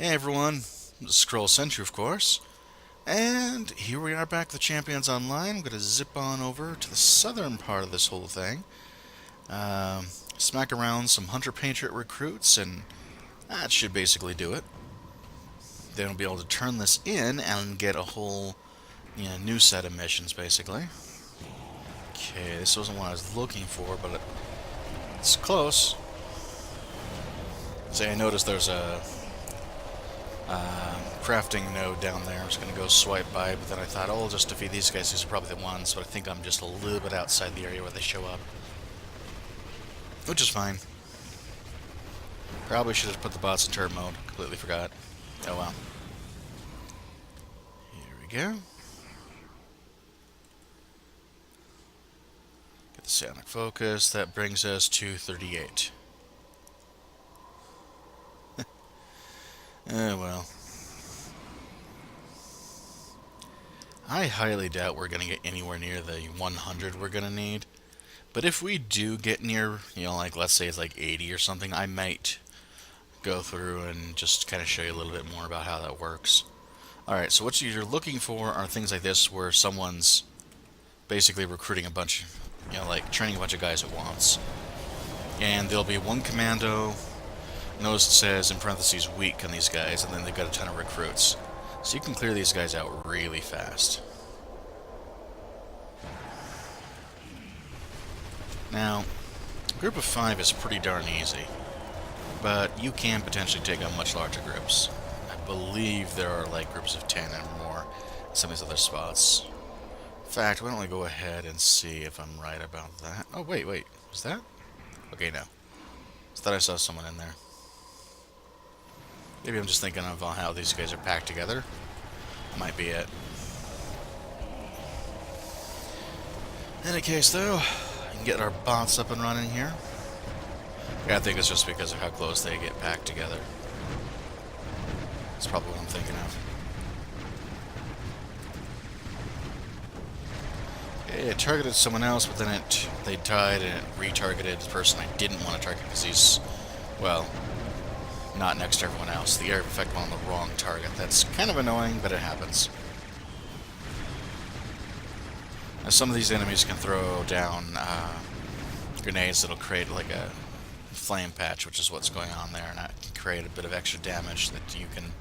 Hey everyone, Scroll Sentry of course, and here we are back with the Champions Online. I'm going to zip on over to the southern part of this whole thing, um, smack around some Hunter Patriot recruits, and that should basically do it. Then we'll be able to turn this in and get a whole new set of missions basically. Okay, this wasn't what I was looking for, but it's close. Say, I noticed there's a crafting node down there. I was going to go swipe by, but then I thought, oh, I'll just defeat these guys. These are probably the ones, but I think I'm just a little bit outside the area where they show up. Which is fine. Probably should have put the bots in turret mode. Completely forgot. Oh well. Here we go. Get the sonic focus. That brings us to 38. Oh well. I highly doubt we're going to get anywhere near the 100 we're going to need. But if we do get near, like let's say it's like 80 or something, I might go through and just kind of show you a little bit more about how that works. Alright, so what you're looking for are things like this where someone's basically recruiting a bunch, like training a bunch of guys at once. And there'll be one commando, notice it says in parentheses weak on these guys, and then they've got a ton of recruits. So you can clear these guys out really fast. Now, a group of 5 is pretty darn easy, but you can potentially take on much larger groups. I believe there are like groups of 10 and more in some of these other spots. In fact, why don't we go ahead and see if I'm right about that. Oh, wait, was that? Okay, no. I thought I saw someone in there. Maybe I'm just thinking of how these guys are packed together. Might be it. In any case, though, get our bots up and running here. Yeah, I think it's just because of how close they get packed together. That's probably what I'm thinking of. Okay, it targeted someone else, but then they died and it retargeted the person I didn't want to target because he's, well, not next to everyone else. The area of effect went on the wrong target. That's kind of annoying, but it happens. Now, some of these enemies can throw down grenades that'll create like a flame patch, which is what's going on there, and that can create a bit of extra damage that you can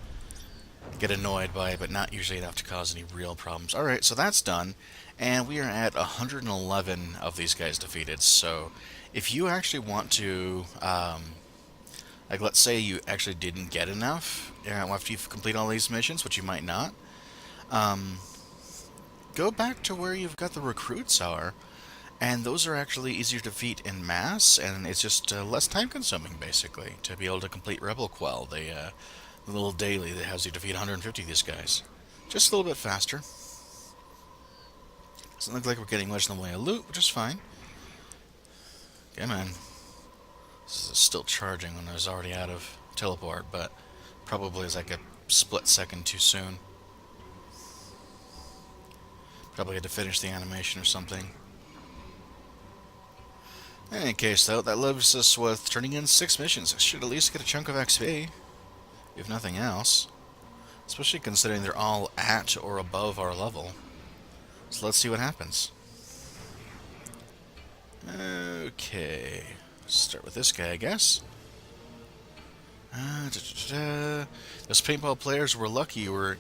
get annoyed by, but not usually enough to cause any real problems. Alright, so that's done, and we are at 111 of these guys defeated. So if you actually want to, like let's say you actually didn't get enough after you've completed all these missions, which you might not, go back to where you've got the recruits are, and those are actually easier to defeat in mass, and it's just less time consuming basically to be able to complete Rebel Quell, the little daily that has you defeat 150 of these guys. Just a little bit faster. Doesn't look like we're getting much in the way of loot, which is fine. Okay, man. This is still charging when I was already out of teleport, but probably is like a split second too soon. Probably had to finish the animation or something. In any case, though, that leaves us with turning in 6 missions. I should at least get a chunk of XP, if nothing else. Especially considering they're all at or above our level. So let's see what happens. Okay. Start with this guy, I guess. Those paintball players were lucky you were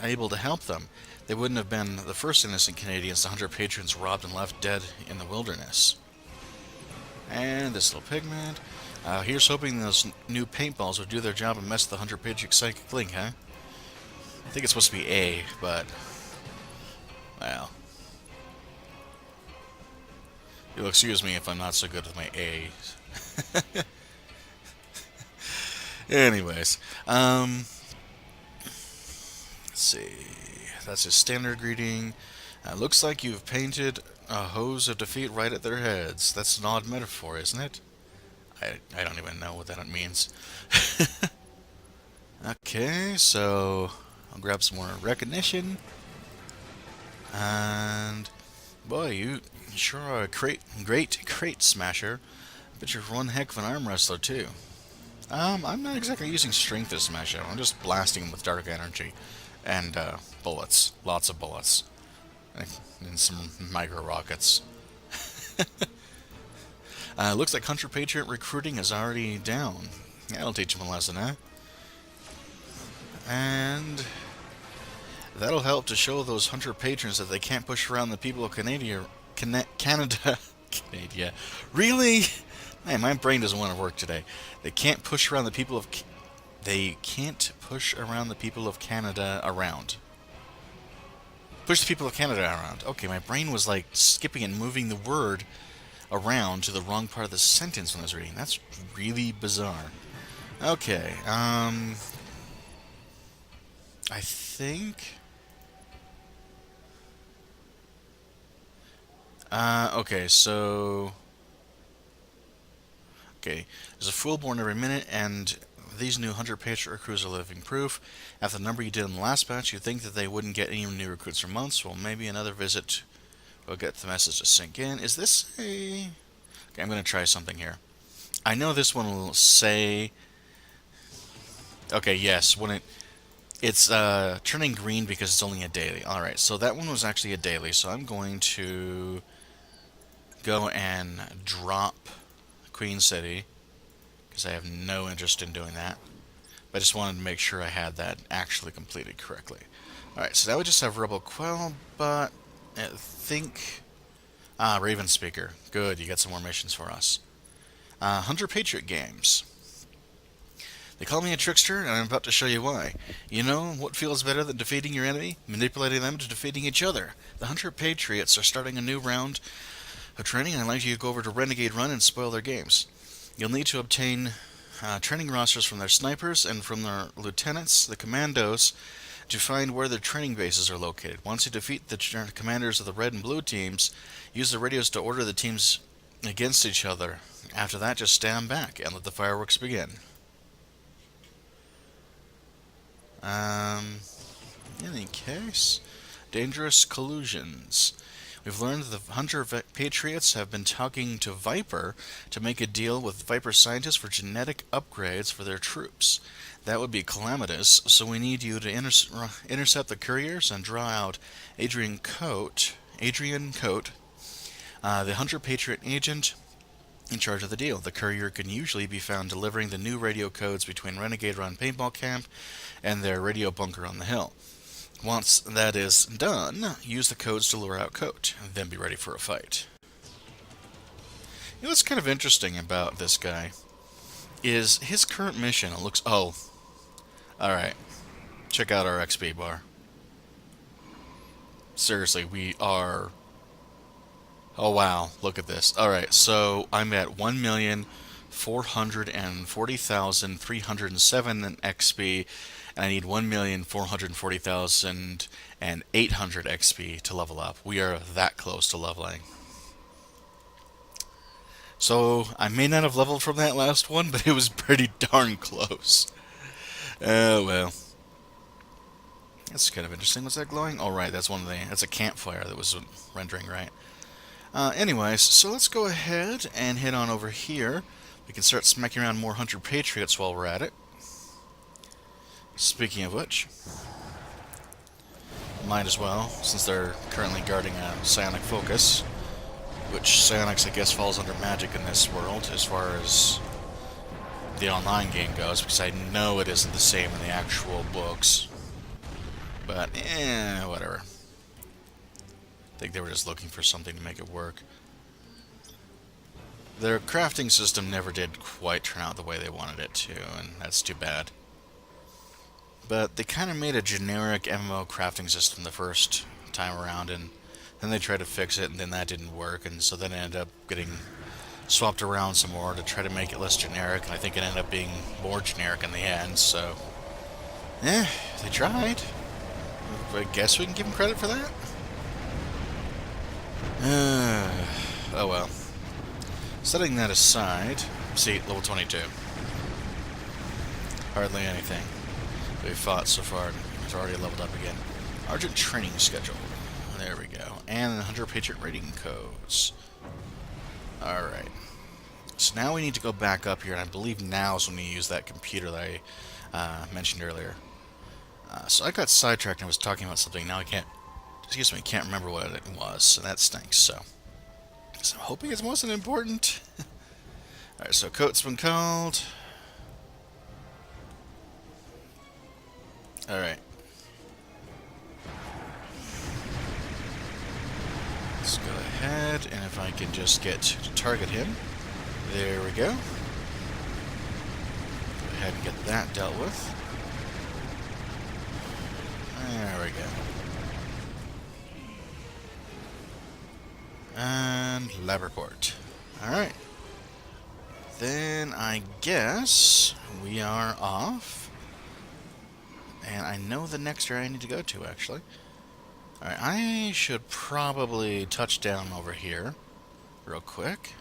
able to help them. They wouldn't have been the first innocent Canadians the Hunter patrons robbed and left dead in the wilderness. And this little pigment. Here's hoping those new paintballs would do their job and mess with the Hunter Patriot psychic link, huh? I think it's supposed to be A, but well, you'll excuse me if I'm not so good with my A. Anyways, let's see. That's his standard greeting. Looks like you've painted a hose of defeat right at their heads. That's an odd metaphor, isn't it? I don't even know what that means. Okay, so I'll grab some more recognition. And boy, you sure are a great crate smasher. Bet you're one heck of an arm wrestler too. I'm not exactly using strength as my show. I'm just blasting them with dark energy and bullets, lots of bullets, and some micro rockets. Looks like Hunter Patriot recruiting is already down. That'll teach him a lesson, eh? And that'll help to show those Hunter patrons that they can't push around the people of Canada. Canada. Really? Man, my brain doesn't want to work today. They can't push around the people of. They can't push around the people of Canada around. Push the people of Canada around. Okay, my brain was like skipping and moving the word around to the wrong part of the sentence when I was reading. That's really bizarre. Okay, I think. Okay, so. Okay, there's a fool born every minute, and these new Hunter Patriot recruits are living proof. After the number you did in the last batch, you'd think that they wouldn't get any new recruits for months. Well, maybe another visit will get the message to sink in. Is this a... Okay, I'm going to try something here. I know this one will say... Okay, yes, when it's turning green because it's only a daily. Alright, so that one was actually a daily, so I'm going to go and drop Queen City, because I have no interest in doing that. But I just wanted to make sure I had that actually completed correctly. Alright, so now we just have Rebel Quell, but I think... Ravenspeaker. Good, you got some more missions for us. Hunter Patriot Games. They call me a trickster, and I'm about to show you why. You know what feels better than defeating your enemy? Manipulating them to defeating each other. The Hunter Patriots are starting a new round of training, and I'd like you to go over to Renegade Run and spoil their games. You'll need to obtain training rosters from their snipers and from their lieutenants, the commandos, to find where their training bases are located. Once you defeat the commanders of the red and blue teams, use the radios to order the teams against each other. After that, just stand back and let the fireworks begin. In any case, dangerous collusions. We've learned the Hunter Patriots have been talking to Viper to make a deal with Viper scientists for genetic upgrades for their troops. That would be calamitous, so we need you to intercept the couriers and draw out Adrian Coate, the Hunter Patriot agent in charge of the deal. The courier can usually be found delivering the new radio codes between Renegade Run Paintball Camp and their radio bunker on the hill. Once that is done, use the codes to lure out Coate, and then be ready for a fight. You know what's kind of interesting about this guy is his current mission. It looks... Oh. Alright. Check out our XP bar. Seriously, we are... Oh wow, look at this. Alright, so I'm at 1,440,307 XP, and I need 1,440,800 XP to level up. We are that close to leveling. So, I may not have leveled from that last one, but it was pretty darn close. Oh, well. That's kind of interesting. What's that glowing? Oh, right, that's that's a campfire that was rendering, right? Anyways, so let's go ahead and head on over here. We can start smacking around more Hunter Patriots while we're at it. Speaking of which, might as well, since they're currently guarding a psionic focus, which psionics, I guess, falls under magic in this world as far as the online game goes, because I know it isn't the same in the actual books. But, whatever. I think they were just looking for something to make it work. Their crafting system never did quite turn out the way they wanted it to, and that's too bad. But they kind of made a generic MMO crafting system the first time around, and then they tried to fix it, and then that didn't work, and so then it ended up getting swapped around some more to try to make it less generic, and I think it ended up being more generic in the end, so... they tried. I guess we can give them credit for that? Oh well. Setting that aside, see, level 22. Hardly anything we've fought so far, and it's already leveled up again. Argent training schedule. There we go. And 100 Patriot rating codes. Alright. So now we need to go back up here, and I believe now is when we use that computer that I mentioned earlier. So I got sidetracked and I was talking about something. Now I can't remember what it was, so that stinks. So I'm hoping it wasn't important. Alright, so coat's been called. Alright. Let's go ahead, and if I can just get to target him. There we go. Go ahead and get that dealt with. There we go. And lab report. Alright. Then I guess we are off. And I know the next area I need to go to, actually. Alright, I should probably touch down over here real quick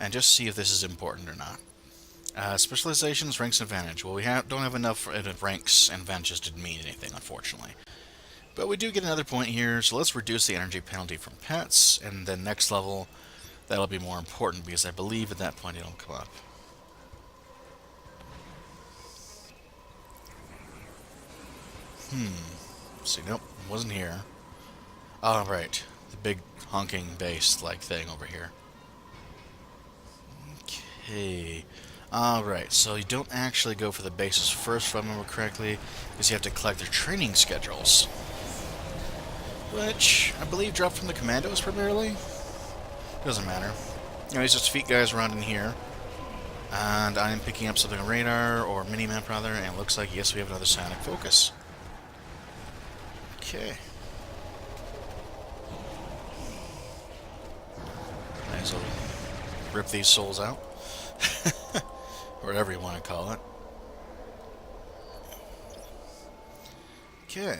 and just see if this is important or not. Specializations, ranks, and advantage. Well, we don't have enough ranks and advantages to mean anything, unfortunately. But we do get another point here, so let's reduce the energy penalty from pets, and then next level, that'll be more important, because I believe at that point it'll come up. See, nope, wasn't here. Oh, right. The big honking bass-like thing over here. Okay. Alright, so you don't actually go for the bases first, if I remember correctly, because you have to collect their training schedules. Which, I believe, dropped from the commandos primarily. Doesn't matter. Anyways, just feet guys around in here. And I'm picking up something on radar, or mini-map rather, and it looks like, yes, we have another sonic focus. Okay. Might as well rip these souls out. Whatever you want to call it. Okay.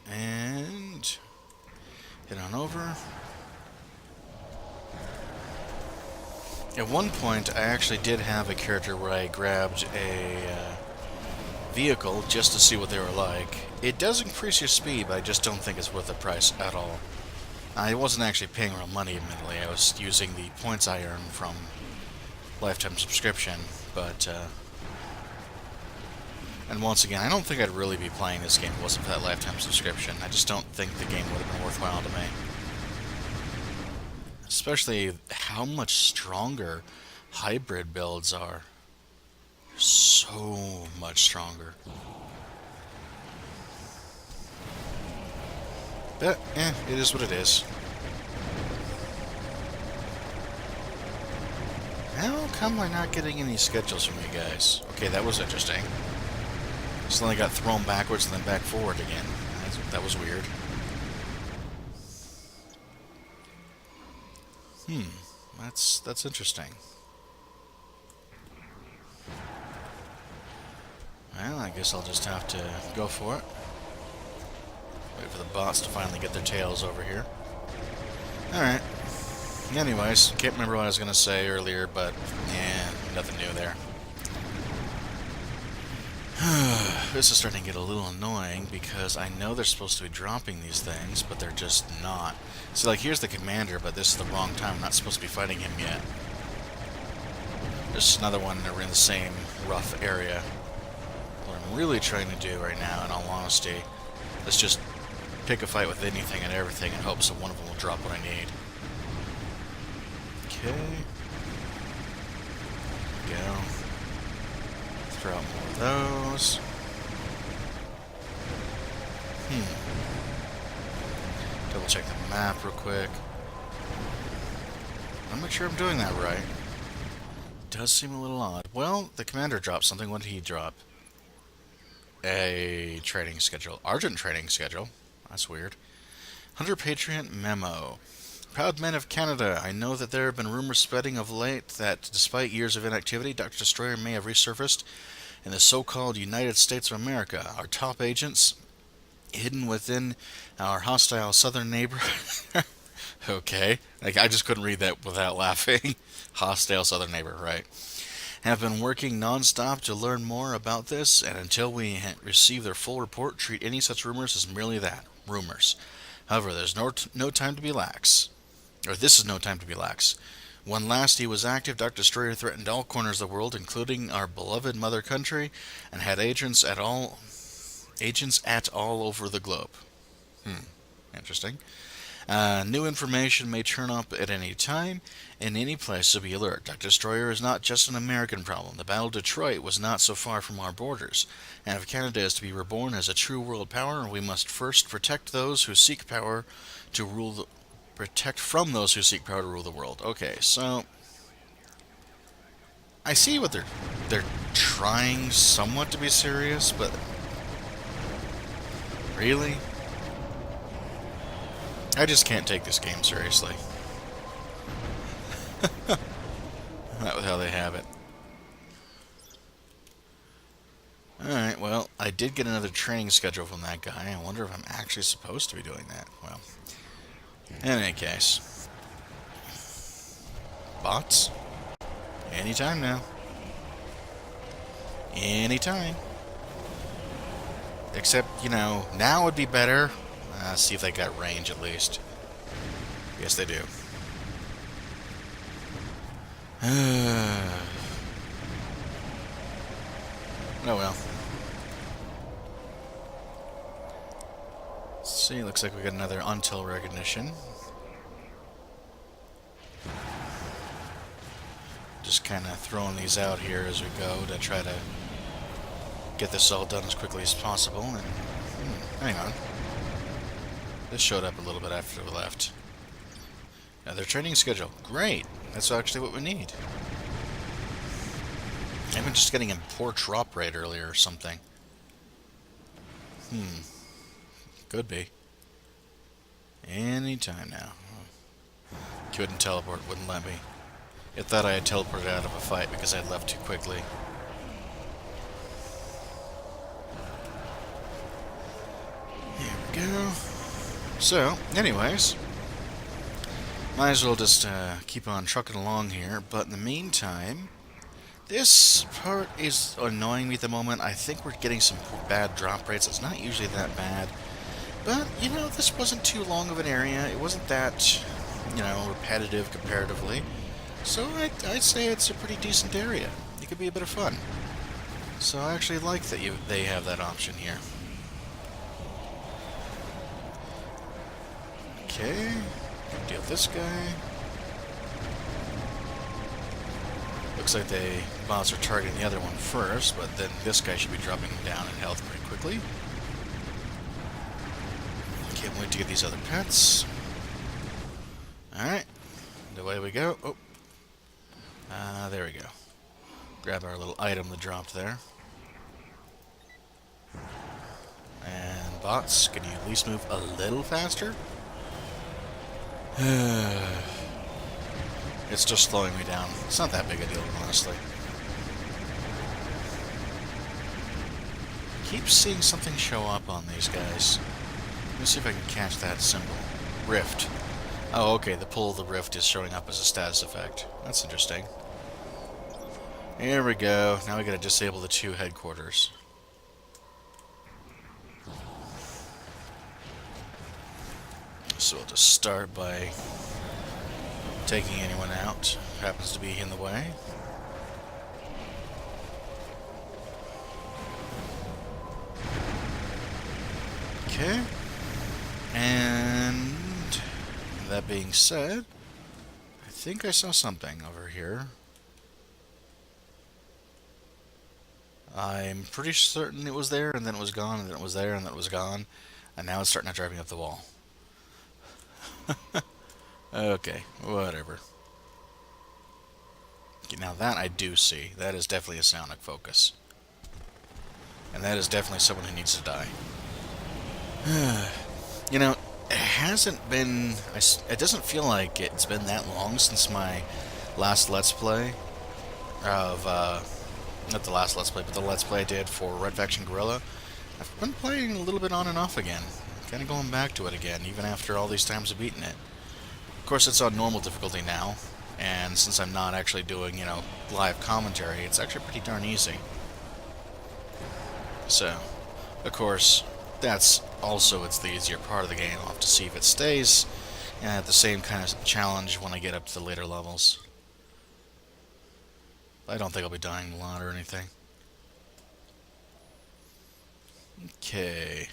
And head on over. At one point, I actually did have a character where I grabbed a vehicle just to see what they were like. It does increase your speed, but I just don't think it's worth the price at all. I wasn't actually paying real money, admittedly. I was using the points I earned from lifetime subscription, but and once again, I don't think I'd really be playing this game if it wasn't for that lifetime subscription. I just don't think the game would have been worthwhile to me. Especially how much stronger hybrid builds are. So much stronger. But, it is what it is. How come we're not getting any schedules from you guys? Okay, that was interesting. Suddenly got thrown backwards and then back forward again. That was weird. That's interesting. Well, I guess I'll just have to go for it. Wait for the bots to finally get their tails over here. Alright. Anyways, can't remember what I was going to say earlier, but, nothing new there. This is starting to get a little annoying, because I know they're supposed to be dropping these things, but they're just not. See, like, here's the commander, but this is the wrong time. I'm not supposed to be fighting him yet. There's another one that we're in the same rough area. What I'm really trying to do right now, in all honesty, is just pick a fight with anything and everything in hopes that one of them will drop what I need. Okay. Go. Throw out more of those. Double check the map real quick. I'm not sure I'm doing that right. Does seem a little odd. Well, the commander dropped something. What did he drop? A training schedule. Argent training schedule. That's weird. Hunter Patriot Memo. Proud men of Canada, I know that there have been rumors spreading of late that despite years of inactivity, Dr. Destroyer may have resurfaced in the so-called United States of America. Our top agents, hidden within our hostile southern neighbor... Okay. I just couldn't read that without laughing. Hostile southern neighbor, right. Have been working non-stop to learn more about this, and until we receive their full report, treat any such rumors as merely that, rumors. However, there's no time to be lax. Or this is no time to be lax. When last he was active, Dr. Destroyer threatened all corners of the world, including our beloved mother country, and had agents at all over the globe. Interesting. New information may turn up at any time, in any place, so be alert. Dr. Destroyer is not just an American problem. The Battle of Detroit was not so far from our borders, and if Canada is to be reborn as a true world power, we must first protect those who seek power to rule the protect from those who seek power to rule the world. Okay, so I see what they're trying somewhat to be serious, but really? I just can't take this game seriously. That was how they have it. Alright, well, I did get another training schedule from that guy. I wonder if I'm actually supposed to be doing that. Well, in any case. Bots? Anytime now. Anytime. Except, now would be better. See if they got range at least. Yes, they do. Oh well. Let's see, looks like we got another until recognition. Just kind of throwing these out here as we go to try to get this all done as quickly as possible. And hang on. This showed up a little bit after we left. Another training schedule. Great. That's actually what we need. I've been just getting a poor drop rate earlier or something. Could be. Anytime now. Couldn't teleport, wouldn't let me. It thought I had teleported out of a fight because I'd left too quickly. Here we go. So, anyways, might as well just keep on trucking along here, but in the meantime, this part is annoying me at the moment. I think we're getting some bad drop rates. It's not usually that bad, but, this wasn't too long of an area. It wasn't that, repetitive comparatively, so I'd say it's a pretty decent area. It could be a bit of fun. So I actually like that they have that option here. Okay, deal with this guy. Looks like the bots are targeting the other one first, but then this guy should be dropping down in health pretty quickly. Can't wait to get these other pets. Alright, away we go. Oh, there we go. Grab our little item that dropped there. And bots, can you at least move a little faster? It's just slowing me down. It's not that big a deal, honestly. Keep seeing something show up on these guys. Let me see if I can catch that symbol. Rift. Oh, okay, the pull of the rift is showing up as a status effect. That's interesting. Here we go. Now we gotta disable the 2 headquarters. So we'll just start by taking anyone out who happens to be in the way. Okay. And that being said, I think I saw something over here. I'm pretty certain it was there, and then it was gone, and then it was there, and then it was gone, and now it's starting to drive me up the wall. Okay, whatever. Okay, now that I do see. That is definitely a psionic focus. And that is definitely someone who needs to die. It hasn't been... It doesn't feel like it's been that long since my last Let's Play of... not the last Let's Play, but the Let's Play I did for Red Faction Guerrilla. I've been playing a little bit on and off again. Kind of going back to it again, even after all these times of beating it. Of course, it's on normal difficulty now, and since I'm not actually doing, live commentary, it's actually pretty darn easy. So, of course, that's also it's the easier part of the game. I'll have to see if it stays at the same kind of challenge when I get up to the later levels. I don't think I'll be dying a lot or anything. Okay.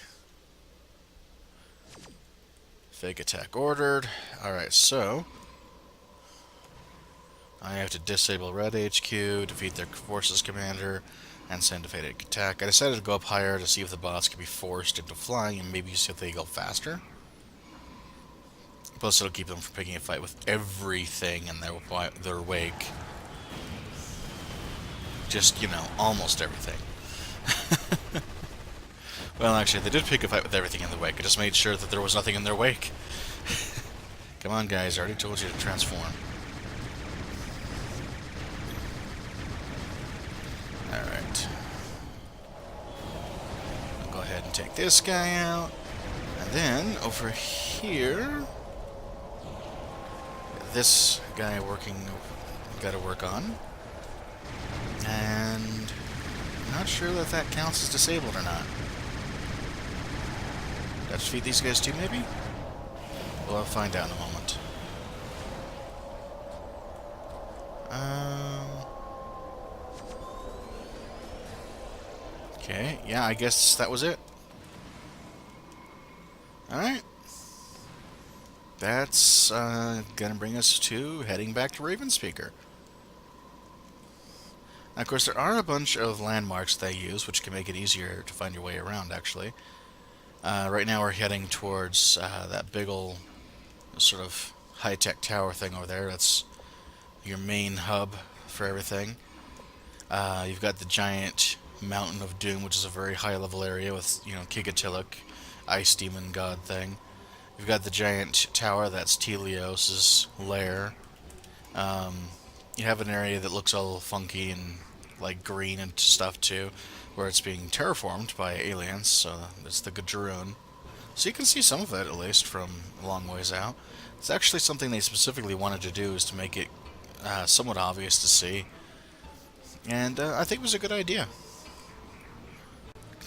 Fake attack ordered. Alright, so I have to disable Red HQ, defeat their forces commander, and send a fake attack. I decided to go up higher to see if the bots can be forced into flying and maybe see if they go faster. Plus, it'll keep them from picking a fight with everything in their wake. Just, you know, almost everything. Well, actually, they did pick a fight with everything in the wake. I just made sure that there was nothing in their wake. Come on, guys. I already told you to transform. Alright. I'll go ahead and take this guy out. And then, over here... this guy gotta work on. And... I'm not sure that that counts as disabled or not. Did I defeat these guys too, maybe? Well, I'll find out in a moment. Okay, yeah, I guess that was it. Alright. That's gonna bring us to heading back to Ravenspeaker. Now, of course, there are a bunch of landmarks they use, which can make it easier to find your way around, actually. Right now we're heading towards that big ol' sort of high-tech tower thing over there. That's your main hub for everything. You've got the giant Mountain of Doom, which is a very high-level area with, you know, Kigatillik, Ice Demon God thing. You've got the giant tower, that's Telios's lair. You have an area that looks all funky and like green and stuff too, where it's being terraformed by aliens, so it's the Gadroon. So you can see some of it, at least, from a long ways out. It's actually something they specifically wanted to do, is to make it somewhat obvious to see. And I think it was a good idea.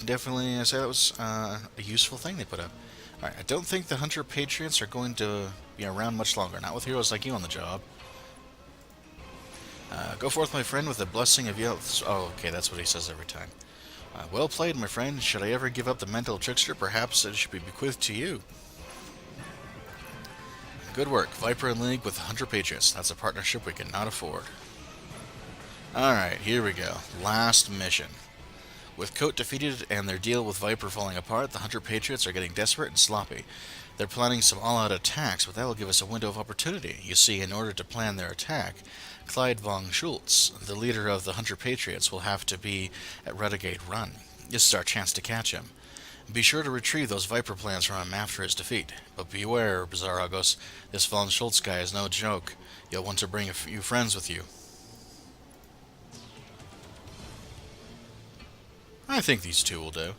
Definitely say that was a useful thing they put up. Alright, I don't think the Hunter Patriots are going to be around much longer, not with heroes like you on the job. Go forth, my friend, with the blessing of Yelth. Oh, okay, that's what he says every time. Well played, my friend. Should I ever give up the mental trickster, perhaps it should be bequeathed to you. Good work. Viper in league with the Hunter Patriots. That's a partnership we cannot afford. Alright, here we go. Last mission. With Coat defeated and their deal with Viper falling apart, the Hunter Patriots are getting desperate and sloppy. They're planning some all-out attacks, but that will give us a window of opportunity. You see, in order to plan their attack, Clyde von Schultz, the leader of the Hunter Patriots, will have to be at Renegade Run. This is our chance to catch him. Be sure to retrieve those Viper plans from him after his defeat. But beware, Bizarragos, this von Schultz guy is no joke. You'll want to bring a few friends with you. I think these two will do.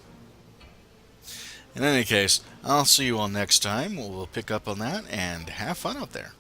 In any case, I'll see you all next time. We'll pick up on that and have fun out there.